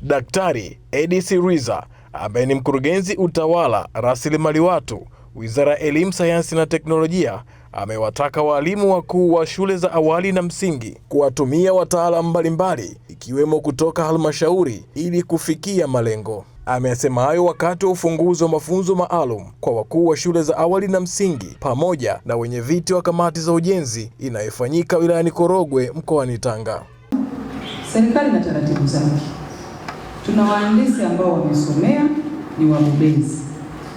Daktari Edith Riza ambaye ni mkurugenzi utawala rasilimali watu Wizara ya Elimu, Sayansi na Teknolojia amewataka walimu wakuu wa shule za awali na msingi kuwatumia wataalamu mbalimbali ikiwemo kutoka halmashauri ili kufikia malengo. Amesema hayo wakati wa ufunguzi wa mafunzo maalum kwa wakuu wa shule za awali na msingi pamoja na wenye viti wa kamati za ujenzi inayofanyika wilayani Korogwe mkoani Tanga. Serikali na taratibu zake. Tuna wahandisi ambao wamesomea, ni wabobezi.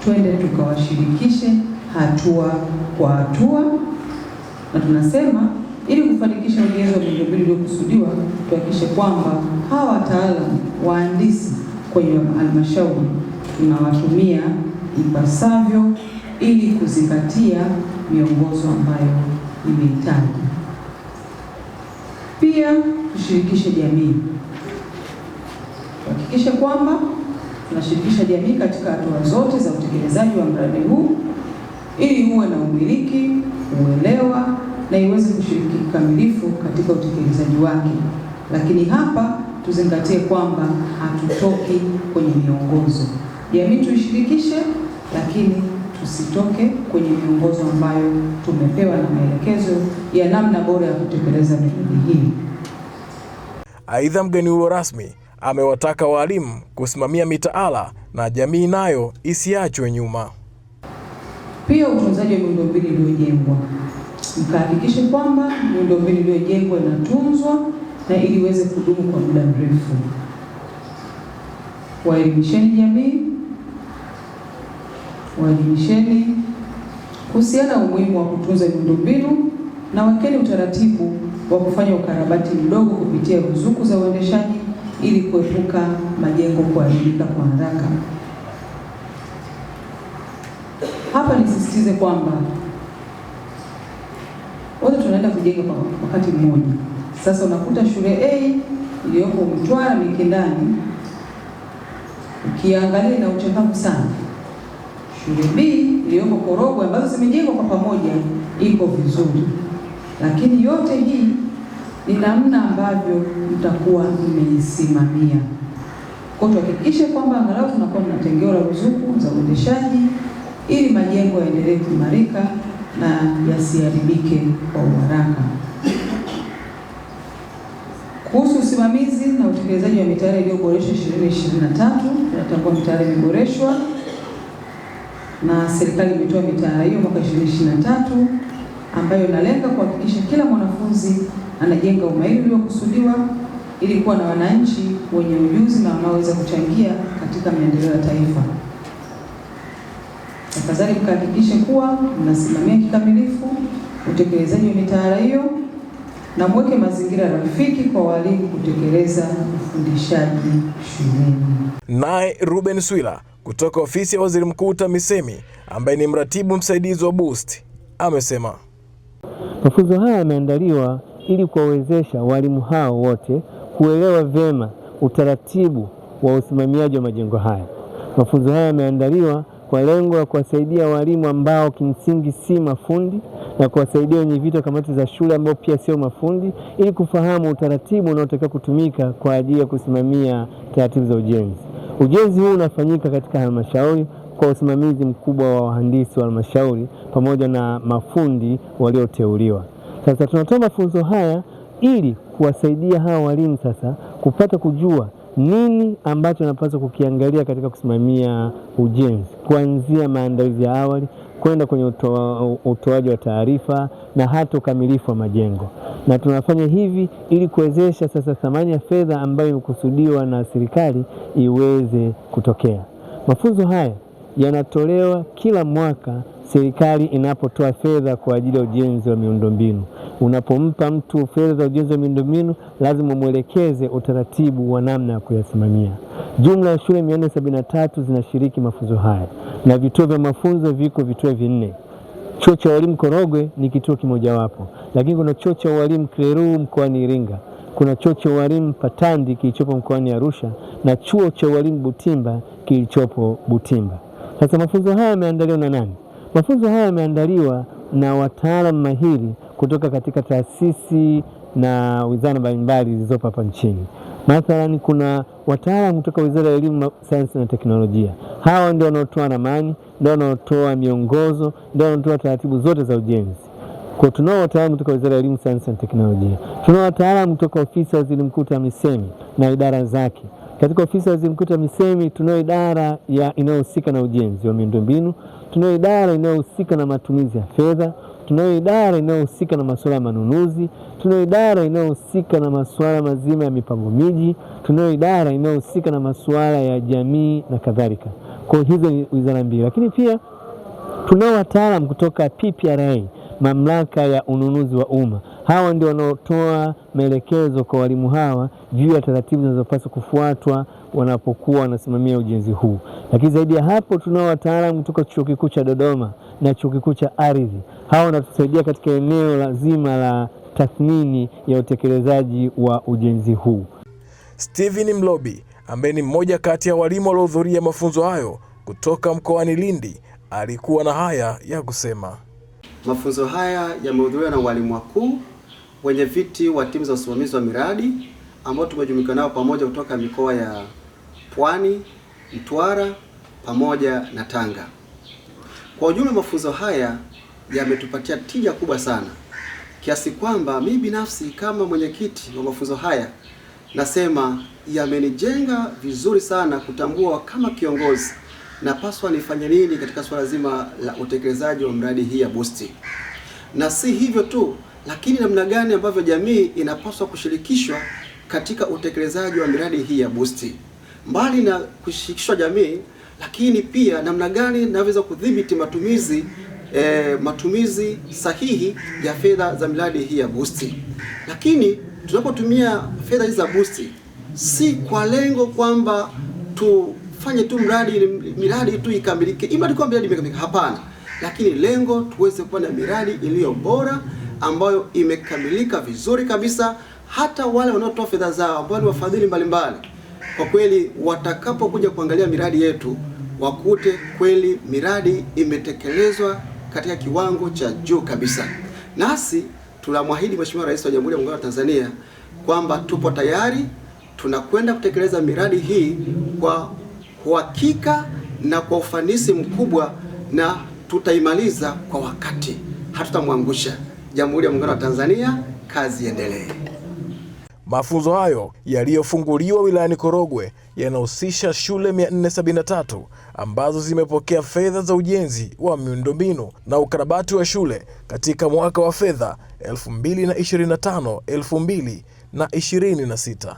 Twende tukawashirikishe hatua kwa hatua, na tunasema ili kufanikisha ujenzi wa miundombinu iliyokusudiwa, tuhakikishe kwamba hawa wataalamu wahandisi kwenye halmashauri tunawatumia ipasavyo ili kuzingatia miongozo ambayo imehitaji. Pia tushirikishe jamii. Tuhakikishe kwamba tunashirikisha jamii katika hatua zote za utekelezaji wa mradi huu ili uwe na umiliki, uelewa na iweze kushiriki kikamilifu katika utekelezaji wake. Lakini hapa tuzingatie kwamba hatutoki kwenye miongozo. Jamii tuishirikishe, lakini tusitoke kwenye miongozo ambayo tumepewa na maelekezo ya namna bora ya kutekeleza miradi hii. Aidha, mgeni huo rasmi amewataka walimu kusimamia mitaala na jamii nayo isiachwe nyuma. Pia utunzaji wa miundombinu iliyojengwa. Mkahakikishe kwamba miundombinu iliyojengwa inatunzwa na ili iweze kudumu kwa muda mrefu. Waelimisheni jamii, waelimisheni kuhusiana na umuhimu wa kutunza miundombinu na wakeni utaratibu wa kufanya ukarabati mdogo kupitia ruzuku za uendeshaji ili kuepuka majengo kuharibika kwa haraka. Hapa nisisitize kwamba wote tunaenda kujenga kwa wakati mmoja. Sasa unakuta shule A iliyoko Mtwara Mikindani ukiangalia na uchakavu sana. Shule B iliyoko Korogwe ambazo zimejengwa kwa pamoja iko vizuri. Lakini yote hii ni namna ambavyo mtakuwa mmeisimamia. Kwa hiyo tuhakikishe kwamba angalau tunakuwa tunatengewa ruzuku za uendeshaji ili majengo yaendelee kuimarika na yasiharibike kwa haraka. Kuhusu usimamizi na utekelezaji wa mitaala iliyoboreshwa 2023, tunatambua mitaala imeboreshwa na serikali imetoa mitaala hiyo mwaka 2023 ambayo inalenga kuhakikisha kila mwanafunzi anajenga umahiri uliokusudiwa ili kuwa na wananchi wenye ujuzi na wanaoweza kuchangia katika maendeleo ya taifa. Tafadhali mkahakikishe kuwa mnasimamia kikamilifu utekelezaji wa mitaala hiyo na mweke mazingira rafiki kwa walimu kutekeleza ufundishaji shuleni. Naye Ruben Swila kutoka ofisi ya Waziri Mkuu TAMISEMI ambaye ni mratibu msaidizi wa BOOST amesema mafunzo haya yameandaliwa ili kuwawezesha walimu hao wote kuelewa vyema utaratibu wa usimamiaji wa majengo haya. Mafunzo haya yameandaliwa kwa lengo la kuwasaidia walimu ambao kimsingi si mafundi na kuwasaidia wenye viti wa kamati za shule ambao pia sio mafundi ili kufahamu utaratibu unaotakiwa kutumika kwa ajili ya kusimamia taratibu za ujenzi. Ujenzi huu unafanyika katika halmashauri kwa usimamizi mkubwa wa wahandisi wa halmashauri pamoja na mafundi walioteuliwa. Sasa tunatoa mafunzo haya ili kuwasaidia hawa walimu sasa kupata kujua nini ambacho napaswa kukiangalia katika kusimamia ujenzi, kuanzia maandalizi ya awali kwenda kwenye utoaji wa taarifa na hata ukamilifu wa majengo. Na tunafanya hivi ili kuwezesha sasa thamani ya fedha ambayo imekusudiwa na serikali iweze kutokea. Mafunzo haya yanatolewa kila mwaka serikali inapotoa fedha kwa ajili ya ujenzi wa miundombinu. Unapompa mtu fedha za ujenzi wa miundombinu, lazima mwelekeze utaratibu wa namna ya kuyasimamia. Jumla ya shule 473 zinashiriki mafunzo haya na vituo vya mafunzo viko vituo 4. Chuo cha walimu Korogwe ni kituo kimojawapo, lakini kuna chuo cha walimu Kleru mkoani Iringa, kuna chuo cha walimu Patandi kilichopo mkoani Arusha na chuo cha walimu Butimba kilichopo Butimba. Sasa mafunzo haya yameandaliwa na nani? Mafunzo haya yameandaliwa na wataalamu mahiri kutoka katika taasisi na wizara mbalimbali zilizopo hapa nchini. Mathalani, kuna wataalamu kutoka Wizara ya Elimu, Sayansi na Teknolojia. Hawa ndio wanaotoa ramani, ndio wanaotoa miongozo, ndio wanaotoa taratibu zote za ujenzi. Kwa tunao wataalamu kutoka Wizara ya Elimu, Sayansi na Teknolojia. Tunao wataalamu kutoka Ofisi ya Waziri Mkuu TAMISEMI na idara zake. Katika Ofisi ya Waziri Mkuu TAMISEMI tunao idara inayohusika na ujenzi wa miundombinu, tunao idara inayohusika na matumizi ya fedha, tunao idara inayohusika na masuala ya manunuzi, tunao idara inayohusika na masuala mazima ya mipango miji, tunao idara inayohusika na masuala ya jamii na kadhalika. Kwa hizo ni wizara mbili. Lakini pia tunao wataalamu kutoka PPRA, Mamlaka ya Ununuzi wa Umma. Hawa ndio wanaotoa maelekezo kwa walimu hawa juu ya taratibu zinazopaswa kufuatwa wanapokuwa wanasimamia ujenzi huu. Lakini zaidi ya hapo, tunao wataalamu kutoka Chuo Kikuu cha Dodoma na Chuo Kikuu cha Ardhi. Hawa wanatusaidia katika eneo lazima la tathmini ya utekelezaji wa ujenzi huu. Steven Mlobi, ambaye ni mmoja kati ya walimu waliohudhuria mafunzo hayo kutoka mkoani Lindi, alikuwa na haya ya kusema. Mafunzo haya yamehudhuriwa na walimu wakuu, wenye viti wa timu za usimamizi wa miradi ambao tumejumuika nao pamoja kutoka mikoa ya Pwani, Mtwara pamoja na Tanga. Kwa ujumla, mafunzo haya yametupatia tija kubwa sana, kiasi kwamba mimi binafsi kama mwenyekiti wa mafunzo haya nasema yamenijenga vizuri sana kutambua kama kiongozi napaswa nifanye nini katika swala zima la utekelezaji wa mradi hii ya BOOST. Na si hivyo tu, lakini namna gani ambavyo jamii inapaswa kushirikishwa katika utekelezaji wa miradi hii ya BOOST. Mbali na kushirikishwa jamii, lakini pia namna gani naweza kudhibiti matumizi sahihi ya fedha za miradi hii ya BOOST. Lakini tunapotumia fedha hizi za BOOST, si kwa lengo kwamba tufanye tu miradi tu ikamilike, imradi kwa miradi imekamilika. Hapana, lakini lengo tuweze kuwa na miradi iliyo bora ambayo imekamilika vizuri kabisa. Hata wale wanaotoa fedha zao ambao ni wafadhili mbalimbali, kwa kweli watakapokuja kuangalia miradi yetu wakute kweli miradi imetekelezwa katika kiwango cha juu kabisa. Nasi tunamwahidi Mheshimiwa Rais wa Jamhuri ya Muungano wa Tanzania kwamba tupo tayari, tunakwenda kutekeleza miradi hii kwa uhakika na kwa ufanisi mkubwa, na tutaimaliza kwa wakati. Hatutamwangusha. Jamhuri ya Muungano wa Tanzania, kazi iendelee. Mafunzo hayo yaliyofunguliwa wilayani Korogwe yanahusisha shule 473 ambazo zimepokea fedha za ujenzi wa miundombinu na ukarabati wa shule katika mwaka wa fedha 2025-2026.